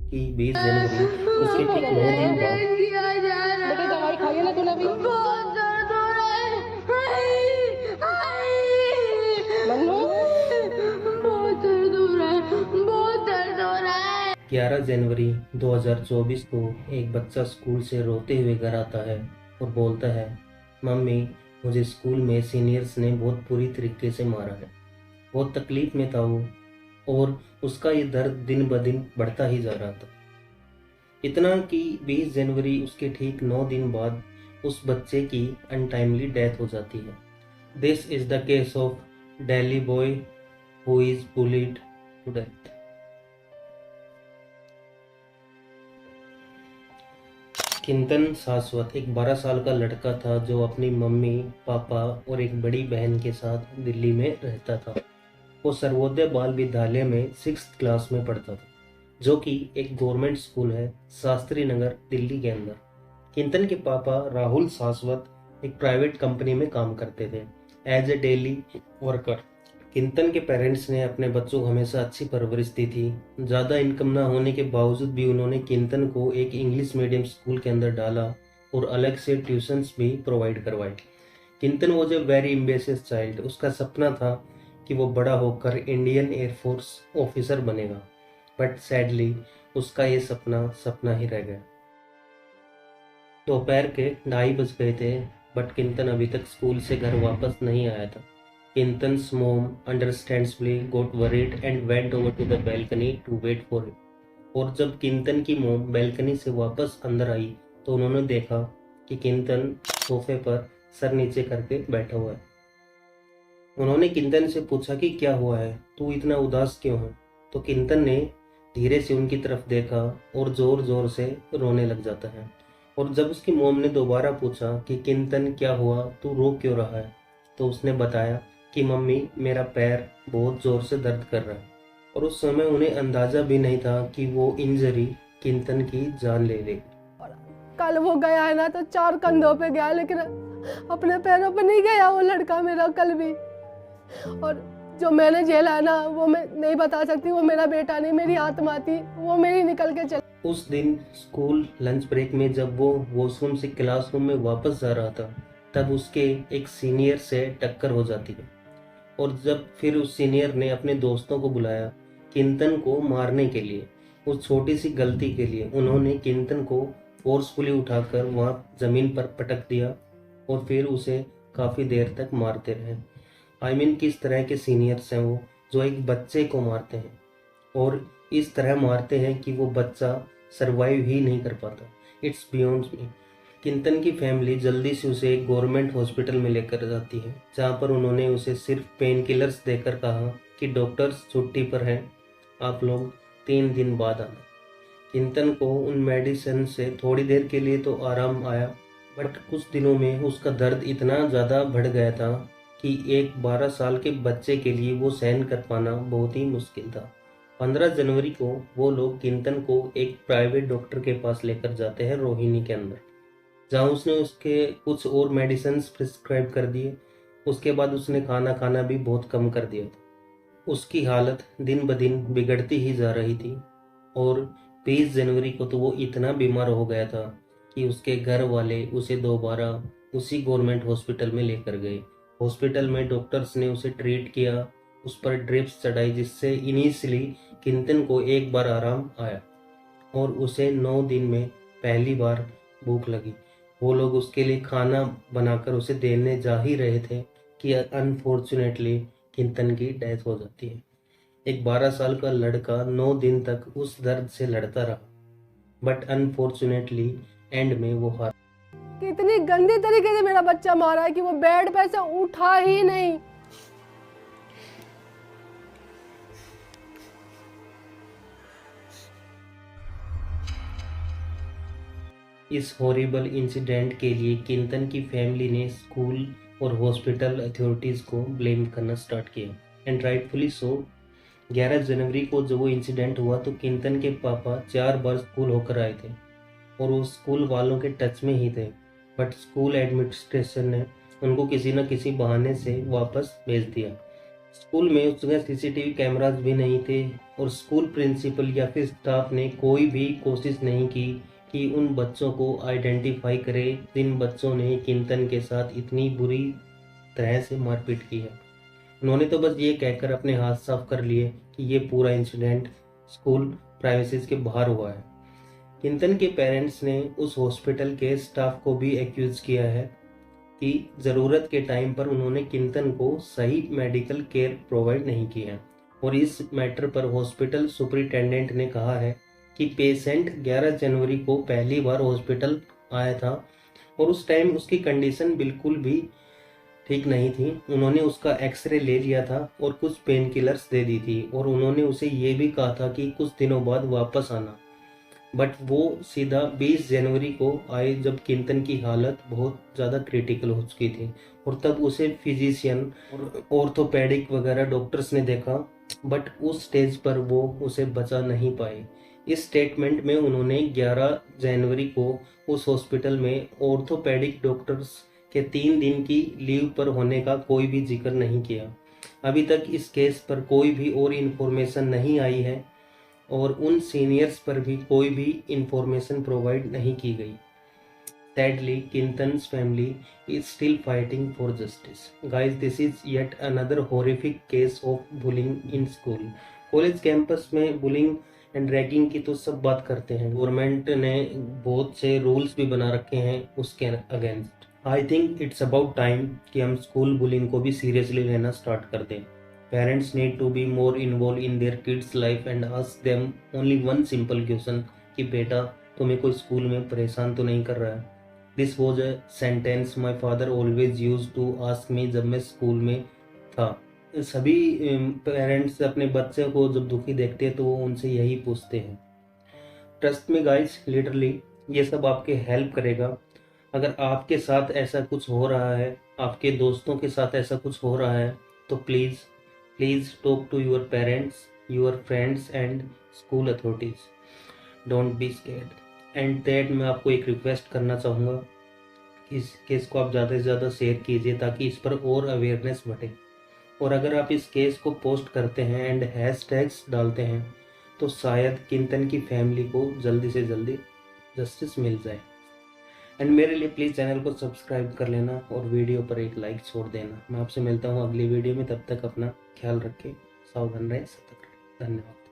कि 20 जनवरी उसके ठीक 9 दिन बाद किया जा रहा बेटे दवाई खाई है ना तूने अभी? बहुत दर्द हो रहा है हाय, हाय। मन्नू बहुत दर्द हो रहा है बहुत दर्द हो रहा है 11 जनवरी 2024 को एक बच्चा स्कूल से रोते हुए घर आता है और बोलता है, मम्मी मुझे स्कूल में सीनियर्स ने बहुत बुरी तरीके से मारा है। बहुत तकलीफ में था वो, और उसका ये दर्द दिन ब दिन बढ़ता ही जा रहा था। इतना कि 20 जनवरी उसके ठीक 9 दिन बाद उस बच्चे की अनटाइमली डेथ हो जाती है। This is the case of Delhi boy who is bullied to death. Kintan Shashwat एक 12 साल का लड़का था जो अपनी मम्मी, पापा और एक बड़ी बहन के साथ दिल्ली में रहता था। वो सर्वोदय बाल विद्यालय में 6th क्लास में पढ़ता था, जो कि एक गवर्नमेंट स्कूल है, शास्त्री नगर, दिल्ली के अंदर। किंतन के पापा राहुल शाश्वत एक प्राइवेट कंपनी में काम करते थे एज ए डेली वर्कर। किंतन के पेरेंट्स ने अपने बच्चों को हमेशा अच्छी परवरिश दी थी। ज़्यादा इनकम ना होने के बावजूद भी उन्होंने किंतन को एक इंग्लिश मीडियम स्कूल के अंदर डाला और अलग से ट्यूशन्स भी प्रोवाइड करवाए। Kintan was a very ambitious child. उसका सपना था कि वो बड़ा होकर इंडियन एयरफोर्स ऑफिसर बनेगा, बट सैडली उसका ये सपना सपना ही रह गया। दोपहर के 2:30 बज गए थे, बट किंतन अभी तक स्कूल से घर वापस नहीं आया था। Kintan's mom understandably got worried and went over to the balcony to wait for him. और जब किंतन की मोम बैल्कनी से वापस अंदर आई तो उन्होंने देखा कि किंतन सोफे पर सर नीचे करके बैठा हुआ है। उन्होंने किंतन से पूछा कि क्या हुआ है, तू इतना उदास क्यों है? तो किंतन ने धीरे से उनकी तरफ देखा और जोर जोर से रोने लग जाता है। और जब उसकी मोम ने दोबारा पूछा कि किंतन क्या हुआ, तू रो क्यों रहा है, तो उसने बताया कि मम्मी मेरा पैर बहुत जोर से दर्द कर रहा है। और उस समय उन्हें अंदाजा भी नहीं था कि वो इंजरी किंतन की जान ले लेगी। कल वो गया है ना तो 4 कंधों पे गया, लेकिन अपने पैरों पे नहीं गया वो लड़का मेरा कल भी। और जो मैंने झेला है ना वो मैं नहीं बता सकती। वो मेरा बेटा नहीं, मेरी आत्मा थी, वो मेरी निकल के चली। उस दिन स्कूल लंच ब्रेक में जब वो वॉशरूम से क्लासरूम में वापस जा रहा था, तब उसके एक सीनियर से टक्कर हो जाती है। और जब फिर उस सीनियर ने अपने दोस्तों को बुलाया किंतन को मारने के लिए, उस छोटी सी गलती के लिए उन्होंने किंतन को फोर्सफुली उठाकर वहां जमीन पर पटक दिया और फिर उसे काफ़ी देर तक मारते रहे। किस तरह के सीनियर्स हैं वो, जो एक बच्चे को मारते हैं और इस तरह मारते हैं कि वो बच्चा सरवाइव ही नहीं कर पाता। It's beyond me. किंतन की फैमिली जल्दी से उसे एक गवर्नमेंट हॉस्पिटल में लेकर जाती है, जहां पर उन्होंने उसे सिर्फ पेन किलर्स देकर कहा कि डॉक्टर्स छुट्टी पर हैं, आप लोग 3 दिन बाद आना। किंतन को उन मेडिसिन से थोड़ी देर के लिए तो आराम आया, बट कुछ दिनों में उसका दर्द इतना ज़्यादा बढ़ गया था कि एक 12 साल के बच्चे के लिए वो सहन कर पाना बहुत ही मुश्किल था। 15 जनवरी को वो लोग किंतन को एक प्राइवेट डॉक्टर के पास लेकर जाते हैं रोहिणी के अंदर, जहाँ उसने उसके कुछ और मेडिसिन प्रिस्क्राइब कर दिए। उसके बाद उसने खाना खाना भी बहुत कम कर दिया था। उसकी हालत दिन ब दिन बिगड़ती ही जा रही थी और 20 जनवरी को तो वो इतना बीमार हो गया था कि उसके घर वाले उसे दोबारा उसी गवर्नमेंट हॉस्पिटल में लेकर गए। हॉस्पिटल में डॉक्टर्स ने उसे ट्रीट किया, उस पर ड्रिप्स चढ़ाई, जिससे इनिशियली किंतन को एक बार आराम आया और उसे 9 दिन में पहली बार भूख लगी। वो लोग उसके लिए खाना बनाकर उसे देने जा ही रहे थे कि अनफॉर्चुनेटली किंतन की डेथ हो जाती है। एक 12 साल का लड़का 9 दिन तक उस दर्द से लड़ता रहा, बट अनफॉर्चुनेटली एंड में वो हार। कि इतनी गंदी तरीके से मेरा बच्चा मारा है कि वो बेड पे से उठा ही नहीं। इस हॉरिबल इंसिडेंट के लिए किंतन की फैमिली ने स्कूल और हॉस्पिटल अथॉरिटीज़ को ब्लेम करना स्टार्ट किया, एंड राइटफुली सो। 11 जनवरी को जब वो इंसिडेंट हुआ तो किंतन के पापा 4 बार स्कूल होकर आए थे और वो स्कूल वालों के टच में ही थे, बट स्कूल एडमिनिस्ट्रेशन ने उनको किसी न किसी बहाने से वापस भेज दिया। स्कूल में उस जगह सीसीटीवी कैमरास भी नहीं थे और स्कूल प्रिंसिपल या फिर स्टाफ ने कोई भी कोशिश नहीं की कि उन बच्चों को आइडेंटिफाई करे जिन बच्चों ने किंतन के साथ इतनी बुरी तरह से मारपीट की है। उन्होंने तो बस ये कहकर अपने हाथ साफ कर लिए कि ये पूरा इंसिडेंट स्कूल प्राइवेसीज के बाहर हुआ है। किंतन के पेरेंट्स ने उस हॉस्पिटल के स्टाफ को भी एक्यूज किया है कि ज़रूरत के टाइम पर उन्होंने किंतन को सही मेडिकल केयर प्रोवाइड नहीं की है। और इस मैटर पर हॉस्पिटल सुपरिटेंडेंट ने कहा है कि पेशेंट 11 जनवरी को पहली बार हॉस्पिटल आया था और उस टाइम उसकी कंडीशन बिल्कुल भी ठीक नहीं थी। उन्होंने उसका एक्सरे ले लिया था और कुछ पेन किलर्स दे दी थी और उन्होंने उसे ये भी कहा था कि कुछ दिनों बाद वापस आना। बट वो सीधा 20 जनवरी को आए जब किंतन की हालत बहुत ज़्यादा क्रिटिकल हो चुकी थी और तब उसे फिजिशियन और ऑर्थोपेडिक वगैरह डॉक्टर्स ने देखा, बट उस स्टेज पर वो उसे बचा नहीं पाए। इस स्टेटमेंट में उन्होंने 11 जनवरी को उस हॉस्पिटल में ऑर्थोपेडिक डॉक्टर्स के 3 दिन की लीव पर होने का कोई भी जिक्र नहीं किया। अभी तक इस केस पर कोई भी और इन्फॉर्मेशन नहीं आई है और उन सीनियर्स पर भी कोई भी इंफॉर्मेशन प्रोवाइड नहीं की गई। Sadly, Kintan's family is still fighting for justice. Guys, this is yet another horrific case of bullying in school. College campus में बुलिंग एंड रैगिंग की तो सब बात करते हैं। गवर्नमेंट ने बहुत से रूल्स भी बना रखे हैं उसके against. I think it's about time कि हम स्कूल बुलिंग को भी सीरियसली लेना स्टार्ट कर दें। Parents need to be more involved in their kids' life and ask them only one simple question कि बेटा तुम्हें कोई स्कूल में परेशान तो नहीं कर रहा है। This was a sentence my father always used to ask me जब मैं स्कूल में था। सभी पेरेंट्स अपने बच्चे को जब दुखी देखते हैं तो वो उनसे यही पूछते हैं। ट्रस्ट में गाइस, लिटरली ये सब आपके हेल्प करेगा। अगर आपके साथ ऐसा कुछ हो रहा है, आपके दोस्तों के साथ ऐसा कुछ हो रहा है, तो please talk to your parents, your friends and school authorities. Don't be scared. And that मैं आपको एक रिक्वेस्ट करना चाहूँगा कि इस केस को आप ज़्यादा से ज़्यादा शेयर कीजिए ताकि इस पर और अवेयरनेस बढ़े। और अगर आप इस केस को पोस्ट करते हैं एंड हैशटैग्स डालते हैं तो शायद किंतन की फैमिली को जल्दी से जल्दी जस्टिस मिल जाए। एंड मेरे लिए प्लीज़ चैनल को सब्सक्राइब कर लेना और वीडियो पर एक लाइक छोड़ देना। मैं आपसे मिलता हूँ अगली वीडियो में, तब तक अपना ख्याल रखें, सावधान रहें, सतर्क रहें। धन्यवाद।